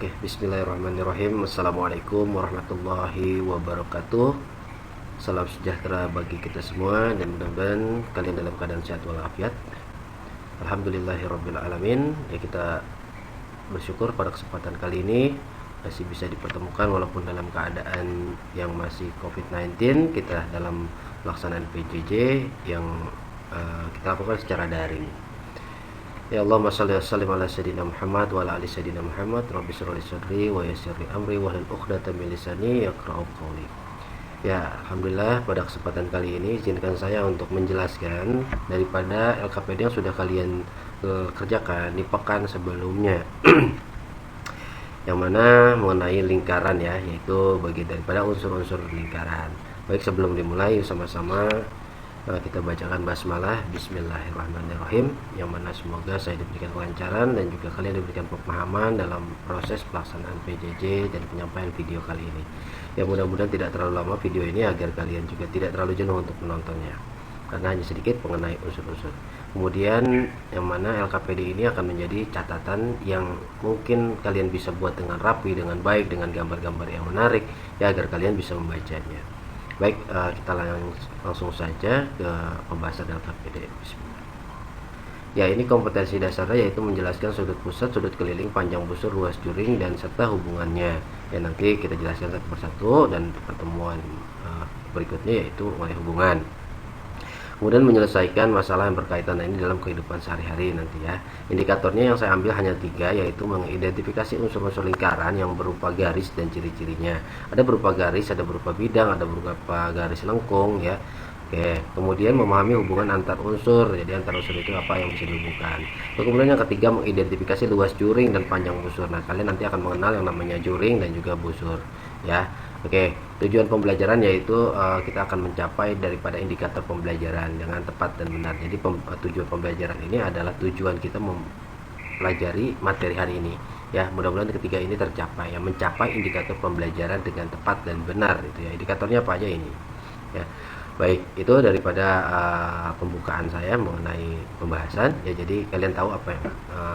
Oke, bismillahirrahmanirrahim. Assalamualaikum warahmatullahi wabarakatuh. Salam sejahtera bagi kita semua dan mudah-mudahan kalian dalam keadaan sehat walafiat. Alhamdulillahirabbil alamin. Ya, kita bersyukur pada kesempatan kali ini masih bisa dipertemukan walaupun dalam keadaan yang masih COVID-19. Kita dalam pelaksanaan PJJ yang kita lakukan secara daring. Ya Allahumma shalli wa sallim ala sayyidina Muhammad wa ala ali sayyidina Muhammad. Rabbi shrah li sadri wa yassir li amri wahlul 'uqdatam min lisani yafqahu qawli. Ya, alhamdulillah pada kesempatan kali ini izinkan saya untuk menjelaskan daripada LKPD yang sudah kalian kerjakan di pekan sebelumnya. Yang mana mengenai lingkaran ya, yaitu bagian daripada unsur-unsur lingkaran. Baik, sebelum dimulai sama-sama kita bacakan basmalah. Bismillahirrahmanirrahim, yang mana semoga saya diberikan kelancaran dan juga kalian diberikan pemahaman dalam proses pelaksanaan PJJ dan penyampaian video kali ini. Ya, mudah-mudahan tidak terlalu lama video ini agar kalian juga tidak terlalu jenuh untuk menontonnya, karena hanya sedikit mengenai unsur-unsur. Kemudian yang mana LKPD ini akan menjadi catatan yang mungkin kalian bisa buat dengan rapi, dengan baik, dengan gambar-gambar yang menarik ya, agar kalian bisa membacanya. Baik, kita langsung saja ke pembahasan LKPD. Bismillah. Ya, ini kompetensi dasarnya yaitu menjelaskan sudut pusat, sudut keliling, panjang busur, luas juring, dan serta hubungannya. Ya, nanti kita jelaskan satu persatu dan pertemuan berikutnya yaitu mengenai hubungan. Kemudian menyelesaikan masalah yang berkaitan ini dalam kehidupan sehari-hari nanti ya. Indikatornya yang saya ambil hanya 3, yaitu mengidentifikasi unsur-unsur lingkaran yang berupa garis dan ciri-cirinya. Ada berupa garis, ada berupa bidang, ada berupa garis lengkung ya. Oke, kemudian memahami hubungan antar unsur. Jadi antar unsur itu apa yang bisa dihubungkan. Kemudian yang ketiga, mengidentifikasi luas juring dan panjang busur. Nah, kalian nanti akan mengenal yang namanya juring dan juga busur ya. Oke, tujuan pembelajaran yaitu kita akan mencapai daripada indikator pembelajaran dengan tepat dan benar. Jadi tujuan pembelajaran ini adalah tujuan kita mempelajari materi hari ini ya. Mudah-mudahan ketiga ini tercapai ya, mencapai indikator pembelajaran dengan tepat dan benar itu ya. Indikatornya apa aja ini ya. Baik, itu daripada pembukaan saya mengenai pembahasan ya. Jadi kalian tahu apa yang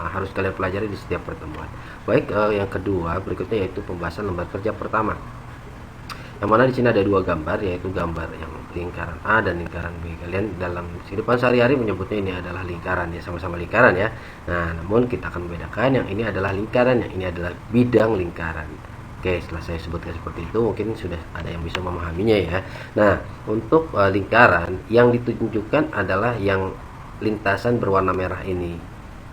harus kalian pelajari di setiap pertemuan. Baik, yang kedua berikutnya yaitu pembahasan lembar kerja pertama. Yang mana di sini ada 2 gambar, yaitu gambar yang lingkaran A dan lingkaran B. Kalian dalam kehidupan sehari-hari menyebutnya ini adalah lingkaran ya, sama-sama lingkaran ya. Nah, namun kita akan membedakan yang ini adalah lingkaran, yang ini adalah bidang lingkaran. Oke, setelah saya sebutkan seperti itu mungkin sudah ada yang bisa memahaminya ya. Nah, untuk lingkaran yang ditunjukkan adalah yang lintasan berwarna merah ini.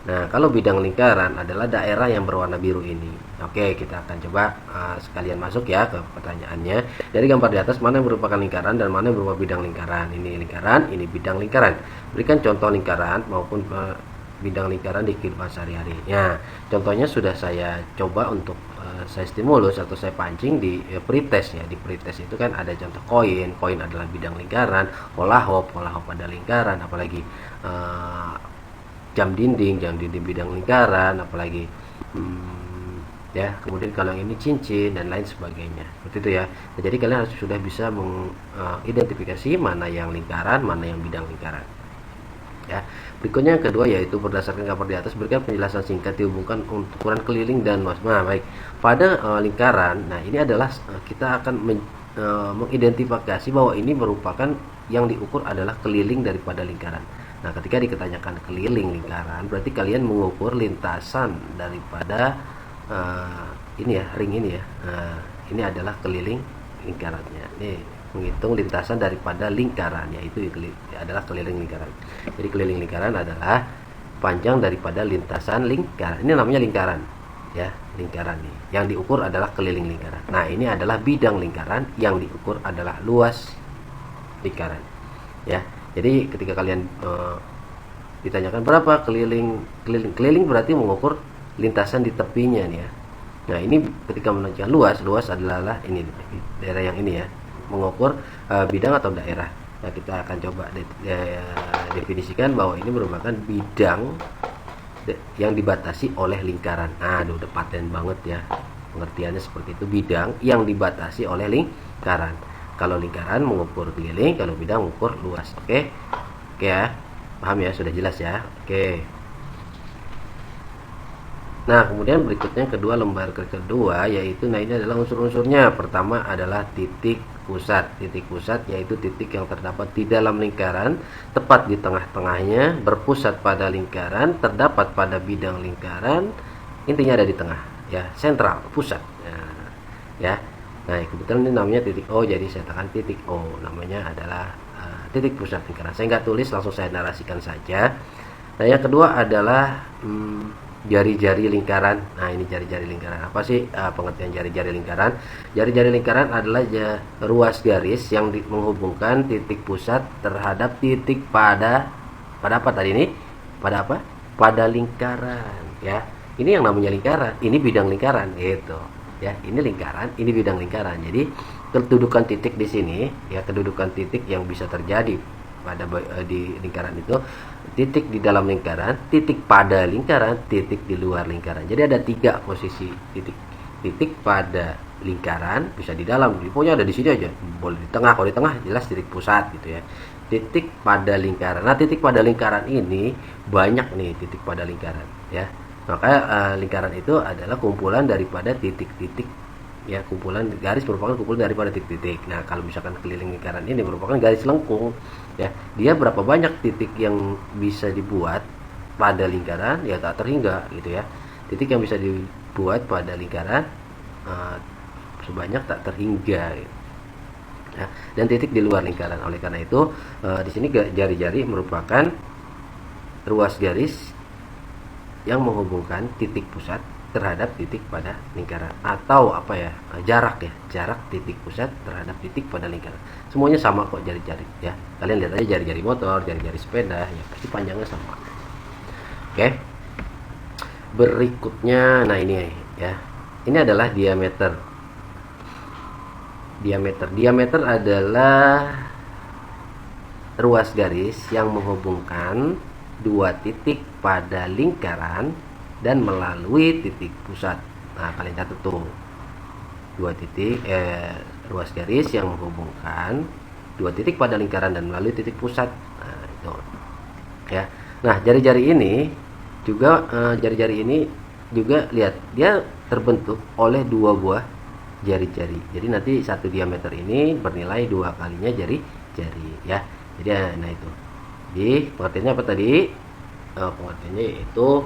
Nah, kalau bidang lingkaran adalah daerah yang berwarna biru ini. Oke, kita akan coba sekalian masuk ya ke pertanyaannya. Dari gambar di atas, mana yang merupakan lingkaran dan mana yang berupa bidang lingkaran? Ini lingkaran, ini bidang lingkaran. Berikan contoh lingkaran maupun bidang lingkaran di kehidupan sehari-hari. Ya, contohnya sudah saya coba untuk saya stimulus atau saya pancing di pretest ya. Di pretest itu kan ada contoh koin. Koin adalah bidang lingkaran. Hula hop ada lingkaran. Apalagi jam dinding bidang lingkaran. Apalagi ya, kemudian kalau yang ini cincin dan lain sebagainya seperti itu ya. Nah, jadi kalian harus sudah bisa mengidentifikasi mana yang lingkaran, mana yang bidang lingkaran ya. Berikutnya yang kedua yaitu berdasarkan gambar di atas, berikan penjelasan singkat dihubungkan ukuran keliling dan luas. Nah, baik, pada lingkaran, nah ini adalah kita akan mengidentifikasi bahwa ini merupakan yang diukur adalah keliling daripada lingkaran. Nah, ketika ditanyakan keliling lingkaran, berarti kalian mengukur lintasan daripada ini ya, ring ini ya. Ini adalah keliling lingkarannya. Ini menghitung lintasan daripada lingkaran, yaitu adalah keliling lingkaran. Jadi keliling lingkaran adalah panjang daripada lintasan lingkaran. Ini namanya lingkaran ya, lingkaran nih. Yang diukur adalah keliling lingkaran. Nah, ini adalah bidang lingkaran, yang diukur adalah luas lingkaran ya. Jadi ketika kalian ditanyakan berapa keliling berarti mengukur lintasan di tepinya nih ya. Nah, ini ketika menunjukkan luas adalah ini daerah yang ini ya, mengukur bidang atau daerah. Nah, kita akan coba definisikan bahwa ini merupakan bidang yang dibatasi oleh lingkaran. Aduh, udah paten banget ya pengertiannya seperti itu, bidang yang dibatasi oleh lingkaran. Kalau lingkaran mengukur keliling, kalau bidang mengukur luas. Oke ya, paham ya, sudah jelas ya. Oke. Nah, kemudian berikutnya kedua, lembar kedua yaitu, nah ini adalah unsur-unsurnya. Pertama adalah titik pusat. Titik pusat yaitu titik yang terdapat di dalam lingkaran, tepat di tengah-tengahnya, berpusat pada lingkaran, terdapat pada bidang lingkaran, intinya ada di tengah, ya, sentral, pusat. Nah, ya. Nah, kebetulan ini namanya titik O, jadi saya tekan titik O. Namanya adalah titik pusat lingkaran. Saya nggak tulis, langsung saya narasikan saja. Nah, yang kedua adalah jari-jari lingkaran. Nah, ini jari-jari lingkaran. Apa sih pengertian jari-jari lingkaran? Jari-jari lingkaran adalah ruas garis yang menghubungkan titik pusat terhadap titik pada apa tadi ini? Pada apa? Pada lingkaran, ya. Ini yang namanya lingkaran. Ini bidang lingkaran, gitu. Ya, ini lingkaran, ini bidang lingkaran. Jadi, kedudukan titik di sini, ya, kedudukan titik yang bisa terjadi pada di lingkaran itu, titik di dalam lingkaran, titik pada lingkaran, titik di luar lingkaran. Jadi ada 3 posisi titik. Titik pada lingkaran, bisa di dalam, pokoknya ada di sini aja. Boleh di tengah, kalau di tengah jelas titik pusat gitu ya. Titik pada lingkaran. Nah, titik pada lingkaran ini banyak nih titik pada lingkaran, ya. Maka lingkaran itu adalah kumpulan daripada titik-titik, ya, kumpulan garis merupakan kumpulan daripada titik-titik. Nah, kalau misalkan keliling lingkaran ini merupakan garis lengkung, ya, dia berapa banyak titik yang bisa dibuat pada lingkaran, ya tak terhingga gitu ya. Titik yang bisa dibuat pada lingkaran sebanyak tak terhingga gitu. Ya, dan titik di luar lingkaran. Oleh karena itu di sini jari-jari merupakan ruas garis yang menghubungkan titik pusat terhadap titik pada lingkaran, atau apa ya, jarak titik pusat terhadap titik pada lingkaran. Semuanya sama kok jari-jari, ya. Kalian lihat aja jari-jari motor, jari-jari sepeda, ya pasti panjangnya sama. Oke. Berikutnya, nah ini ya. Ini adalah diameter. Diameter adalah ruas garis yang menghubungkan 2 titik pada lingkaran dan melalui titik pusat. Nah, kalian catat tuh 2 titik ruas garis yang menghubungkan 2 titik pada lingkaran dan melalui titik pusat. Nah, itu ya. Nah, jari-jari ini juga lihat, dia terbentuk oleh 2 buah jari-jari. Jadi nanti satu diameter ini bernilai 2 kalinya jari-jari, ya. Jadi nah itu. Jadi pengertiannya apa tadi? Pengertiannya yaitu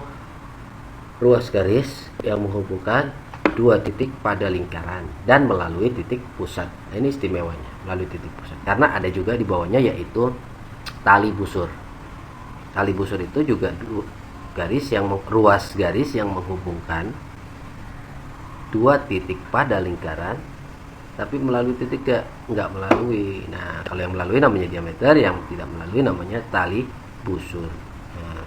ruas garis yang menghubungkan 2 titik pada lingkaran dan melalui titik pusat. Nah, ini istimewanya, melalui titik pusat. Karena ada juga di bawahnya yaitu tali busur. Tali busur itu juga ruas garis yang menghubungkan 2 titik pada lingkaran, tapi melalui titik enggak melalui. Nah, kalau yang melalui namanya diameter, yang tidak melalui namanya tali busur. Nah,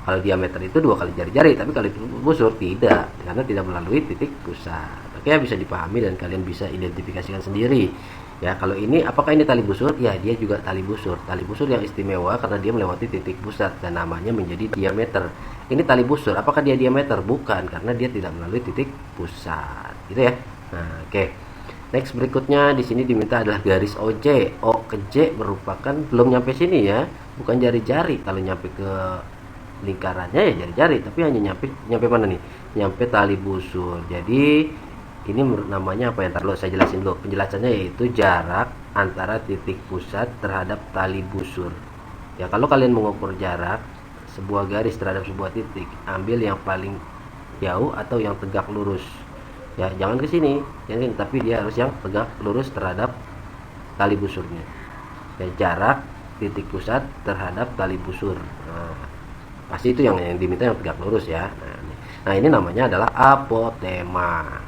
kalau diameter itu 2 kali jari-jari, tapi kalau busur tidak, karena tidak melalui titik pusat. Oke, bisa dipahami dan kalian bisa identifikasikan sendiri. Ya, kalau ini apakah ini tali busur? Ya, dia juga tali busur. Tali busur yang istimewa karena dia melewati titik pusat dan namanya menjadi diameter. Ini tali busur, apakah dia diameter? Bukan, karena dia tidak melalui titik pusat. Gitu ya. Nah, oke. Next, berikutnya di sini diminta adalah garis OJ. O ke J merupakan belum nyampe sini ya, bukan jari-jari. Kalau nyampe ke lingkarannya ya jari-jari, tapi hanya nyampe mana nih? Nyampe tali busur. Jadi ini namanya apa, yang terlalu saya jelasin dulu. Penjelasannya yaitu jarak antara titik pusat terhadap tali busur. Ya, kalau kalian mengukur jarak sebuah garis terhadap sebuah titik, ambil yang paling jauh atau yang tegak lurus. Ya, jangan ke sini, tapi dia harus yang tegak lurus terhadap tali busurnya. Ya, jarak titik pusat terhadap tali busur. Nah, pasti itu yang diminta yang tegak lurus ya. Nah, ini namanya adalah apotema.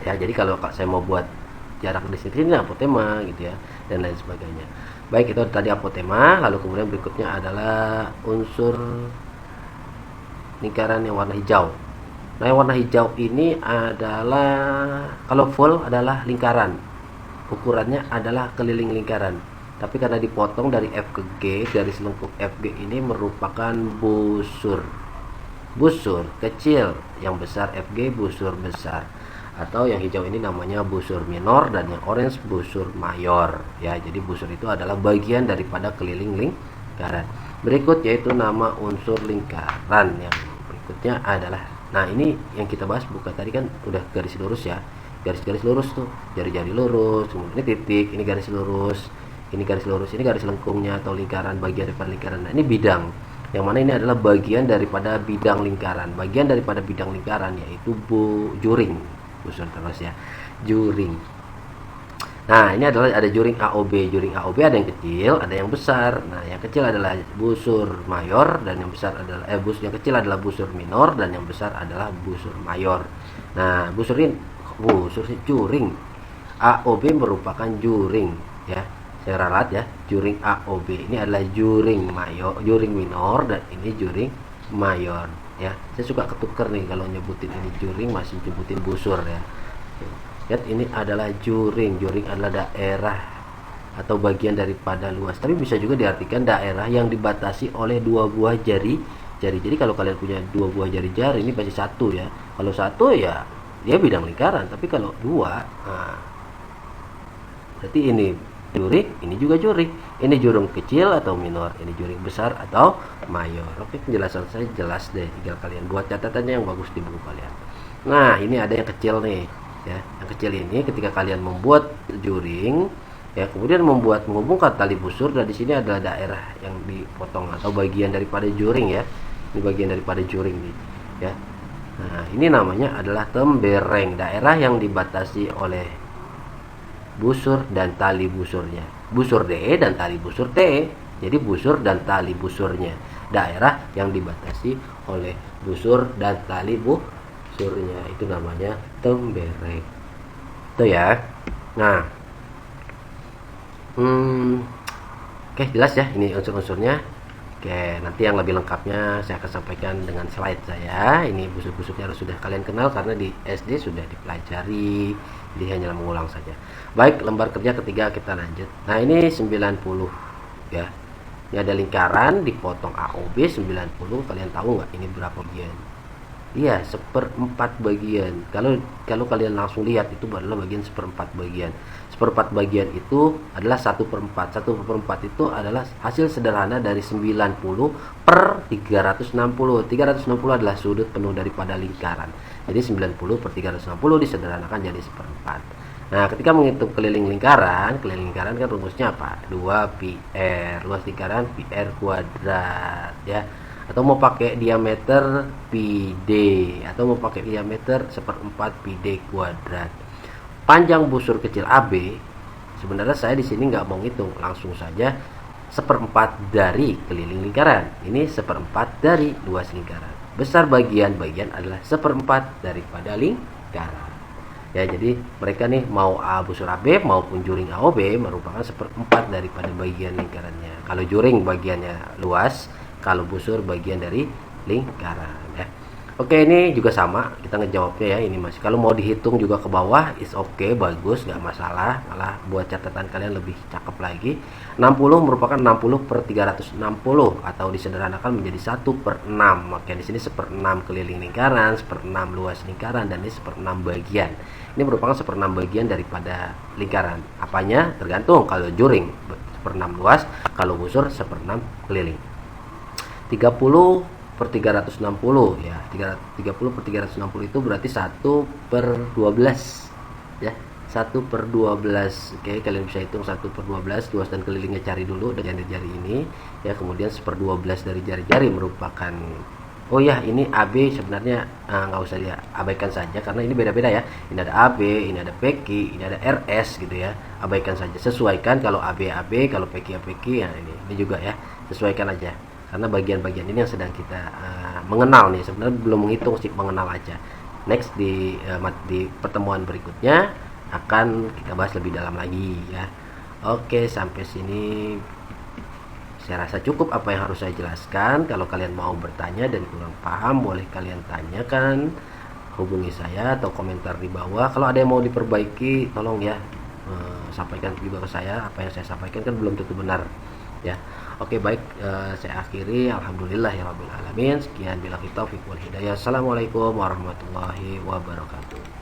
Ya, jadi kalau saya mau buat jarak di sini apotema gitu ya, dan lain sebagainya. Baik, itu tadi apotema. Lalu kemudian berikutnya adalah unsur lingkaran yang warna hijau. Nah, yang warna hijau ini adalah, kalau full adalah lingkaran, ukurannya adalah keliling lingkaran. Tapi karena dipotong dari F ke G, garis lengkung FG ini merupakan busur. Busur kecil, yang besar FG busur besar. Atau yang hijau ini namanya busur minor dan yang orange busur mayor. Ya, jadi busur itu adalah bagian daripada keliling lingkaran. Berikut yaitu nama unsur lingkaran yang berikutnya adalah, nah ini yang kita bahas bukan tadi kan udah garis lurus ya, garis-garis lurus tuh, jari-jari lurus, kemudian ini titik, ini garis lurus, ini garis lurus, ini garis lengkungnya atau lingkaran, bagian daripada lingkaran. Nah ini bidang, yang mana ini adalah bagian daripada bidang lingkaran. Bagian daripada bidang lingkaran yaitu juring, busur terus ya, juring. Nah ini adalah ada juring AOB. Juring AOB ada yang kecil, ada yang besar. Nah yang kecil adalah busur mayor dan yang besar adalah yang kecil adalah busur minor dan yang besar adalah busur mayor. Nah busur juring AOB merupakan juring ya. Saya ralat ya, juring AOB ini adalah juring mayor, juring minor, dan ini juring mayor ya. Saya suka ketuker nih kalau nyebutin ini juring masih nyebutin busur ya. Lihat ini adalah juring. Juring adalah daerah atau bagian daripada luas. Tapi bisa juga diartikan daerah yang dibatasi oleh dua buah jari. Jadi kalau kalian punya dua buah jari-jari ini pasti satu ya. Kalau satu ya dia bidang lingkaran. Tapi kalau dua, nah, berarti ini juring, ini juga juring. Ini juring kecil atau minor, ini juring besar atau mayor. Oke, penjelasan saya jelas deh. Tinggal kalian buat catatannya yang bagus di buku kalian. Nah, ini ada yang kecil nih. Ya, yang kecil ini ketika kalian membuat juring ya, kemudian menghubungkan tali busur, dan di sini adalah daerah yang dipotong atau bagian daripada juring ya. Ini bagian daripada juring nih ya. Nah, ini namanya adalah tembereng, daerah yang dibatasi oleh busur dan tali busurnya. Busur DE dan tali busur TE. Jadi busur dan tali busurnya. Daerah yang dibatasi oleh busur dan tali busurnya itu namanya tembereng. Itu ya. Nah, oke, jelas ya ini unsur-unsurnya. Oke, nanti yang lebih lengkapnya saya akan sampaikan dengan slide saya. Ini busur-busurnya harus sudah kalian kenal karena di SD sudah dipelajari. Jadi hanya mengulang saja. Baik, lembar kerja ketiga kita lanjut. Nah, ini 90 ya. Ini ada lingkaran dipotong AOB 90. Kalian tahu nggak ini berapa bagian? Iya, 1/4 bagian. Kalau kalian langsung lihat itu adalah bagian 1/4 bagian. 1/4 bagian itu adalah 1/4. 1/4 itu adalah hasil sederhana dari 90 per 360. 360 adalah sudut penuh daripada lingkaran. Jadi 90 per 360 disederhanakan jadi 1/4. Nah, ketika menghitung keliling lingkaran kan rumusnya apa? 2πr. Luas lingkaran πr kuadrat ya. Atau mau pakai diameter πd, atau mau pakai diameter 1/4 πd kuadrat. Panjang busur kecil AB, sebenarnya saya di sini nggak mau ngitung, langsung saja 1/4 dari keliling lingkaran. Ini 1/4 dari luas lingkaran. Besar bagian adalah 1/4 daripada lingkaran. Ya, jadi mereka nih mau busur AB maupun juring AOB merupakan 1/4 daripada bagian lingkarannya. Kalau juring bagiannya luas, kalau busur bagian dari lingkaran ya. Oke, ini juga sama kita ngejawabnya ya. Ini masih kalau mau dihitung juga ke bawah is oke, bagus, nggak masalah, malah buat catatan kalian lebih cakep lagi. 60 merupakan 60 per 360 atau disederhanakan menjadi 1/6. Maka di sini 1/6 keliling lingkaran, 1/6 luas lingkaran, dan ini 1/6 bagian. Ini merupakan 1/6 bagian daripada lingkaran. Apanya? Tergantung. Kalau juring 1/6 luas, kalau busur 1/6 keliling. 30 per 360 ya. 30 per 360 itu berarti 1/12 ya. 1/12. Oke, kalian bisa hitung 1/12. Luas dan kelilingnya cari dulu dengan jari ini ya. Kemudian 1/12 dari jari-jari merupakan, oh ya, ini AB sebenarnya nggak usah diabaikan saja karena ini beda-beda ya. Ini ada AB, ini ada PQ, ini ada RS gitu ya. Abaikan saja, sesuaikan. Kalau AB AB, kalau PQ PQ ya. Ini juga ya, sesuaikan aja. Karena bagian-bagian ini yang sedang kita mengenal nih, sebenarnya belum menghitung sih, mengenal aja. Next di pertemuan berikutnya akan kita bahas lebih dalam lagi ya. Oke, sampai sini saya rasa cukup apa yang harus saya jelaskan. Kalau kalian mau bertanya dan kurang paham, boleh kalian tanyakan, hubungi saya atau komentar di bawah. Kalau ada yang mau diperbaiki, tolong ya sampaikan juga ke saya. Apa yang saya sampaikan kan belum tentu benar ya. Oke, baik, saya akhiri. Alhamdulillahirabbil alamin. Sekian, billahi taufiq wal hidayah. Assalamualaikum warahmatullahi wabarakatuh.